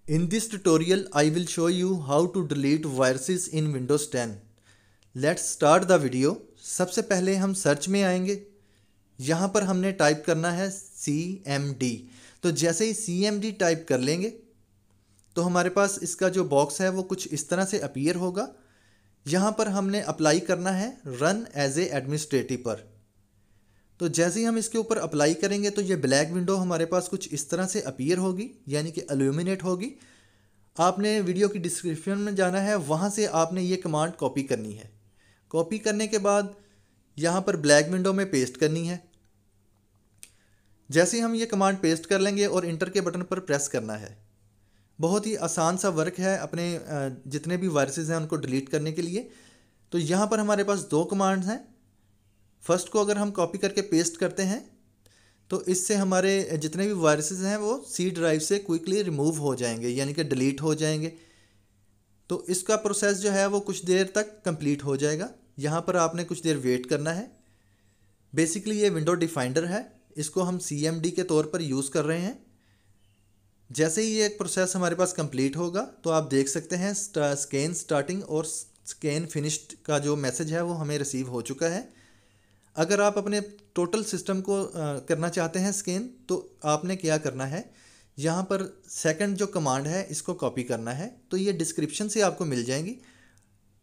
In this tutorial, I will show you how to delete viruses in Windows 10. Let's start the video. सबसे पहले हम search में आएंगे। यहाँ पर हमने टाइप करना है CMD। तो जैसे ही CMD टाइप कर लेंगे तो हमारे पास इसका जो बॉक्स है वो कुछ इस तरह से अपीयर होगा। यहाँ पर हमने अप्लाई करना है रन एज ए एडमिनिस्ट्रेटिव पर। तो जैसे ही हम इसके ऊपर अप्लाई करेंगे तो ये ब्लैक विंडो हमारे पास कुछ इस तरह से अपीयर होगी, यानी कि एल्यूमिनेट होगी। आपने वीडियो की डिस्क्रिप्शन में जाना है, वहाँ से आपने ये कमांड कॉपी करनी है। कॉपी करने के बाद यहाँ पर ब्लैक विंडो में पेस्ट करनी है। जैसे ही हम ये कमांड पेस्ट कर लेंगे और इंटर के बटन पर प्रेस करना है। बहुत ही आसान सा वर्क है अपने जितने भी वायरसेस हैं उनको डिलीट करने के लिए। तो यहाँ पर हमारे पास दो कमांड्स हैं। फर्स्ट को अगर हम कॉपी करके पेस्ट करते हैं तो इससे हमारे जितने भी वायरसेस हैं वो सी ड्राइव से क्विकली रिमूव हो जाएंगे, यानी कि डिलीट हो जाएंगे। तो इसका प्रोसेस जो है वो कुछ देर तक कंप्लीट हो जाएगा। यहाँ पर आपने कुछ देर वेट करना है। बेसिकली ये विंडो डिफाइंडर है, इसको हम CMD के तौर पर यूज़ कर रहे हैं। जैसे ही ये प्रोसेस हमारे पास कंप्लीट होगा तो आप देख सकते हैं स्कैन स्टार्टिंग और स्कैन फिनिश्ड का जो मैसेज है वो हमें रिसीव हो चुका है। अगर आप अपने टोटल सिस्टम को करना चाहते हैं स्कैन, तो आपने क्या करना है, यहाँ पर सेकंड जो कमांड है इसको कॉपी करना है। तो ये डिस्क्रिप्शन से आपको मिल जाएंगी।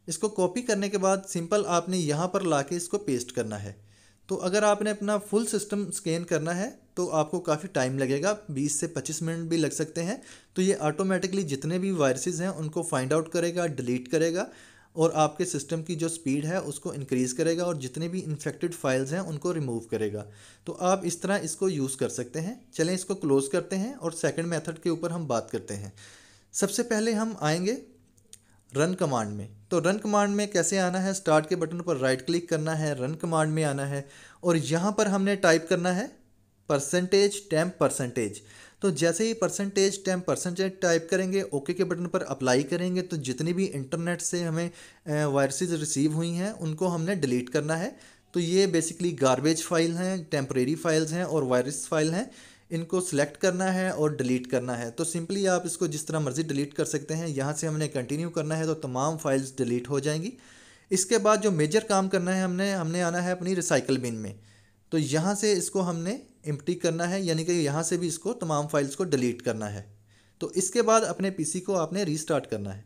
इसको कॉपी करने के बाद सिंपल आपने यहाँ पर लाके इसको पेस्ट करना है। तो अगर आपने अपना फुल सिस्टम स्कैन करना है तो आपको काफ़ी टाइम लगेगा, 20 से 25 मिनट भी लग सकते हैं। तो ये ऑटोमेटिकली जितने भी वायरसेस हैं उनको फाइंड आउट करेगा, डिलीट करेगा और आपके सिस्टम की जो स्पीड है उसको इंक्रीज़ करेगा और जितने भी इन्फेक्टेड फाइल्स हैं उनको रिमूव करेगा। तो आप इस तरह इसको यूज़ कर सकते हैं। चलें इसको क्लोज़ करते हैं और सेकंड मेथड के ऊपर हम बात करते हैं। सबसे पहले हम आएंगे रन कमांड में। तो रन कमांड में कैसे आना है, स्टार्ट के बटन पर राइट क्लिक करना है, रन कमांड में आना है और यहाँ पर हमने टाइप करना है %temp%। तो जैसे ही %temp% टाइप करेंगे, ओके के बटन पर अप्लाई करेंगे तो जितनी भी इंटरनेट से हमें वायरसेस रिसीव हुई हैं उनको हमने डिलीट करना है। तो ये बेसिकली गार्बेज फाइल हैं, टेम्परेरी फाइल्स हैं और वायरस फाइल हैं। इनको सिलेक्ट करना है और डिलीट करना है। तो सिंपली आप इसको जिस तरह मर्ज़ी डिलीट कर सकते हैं। यहाँ से हमने कंटिन्यू करना है तो तमाम फाइल्स डिलीट हो जाएंगी। इसके बाद जो मेजर काम करना है, हमने आना है अपनी रिसाइकल बिन में। तो यहाँ से इसको हमने एम्प्टी करना है, यानी कि यहाँ से भी इसको तमाम फाइल्स को डिलीट करना है। तो इसके बाद अपने PC को आपने रीस्टार्ट करना है।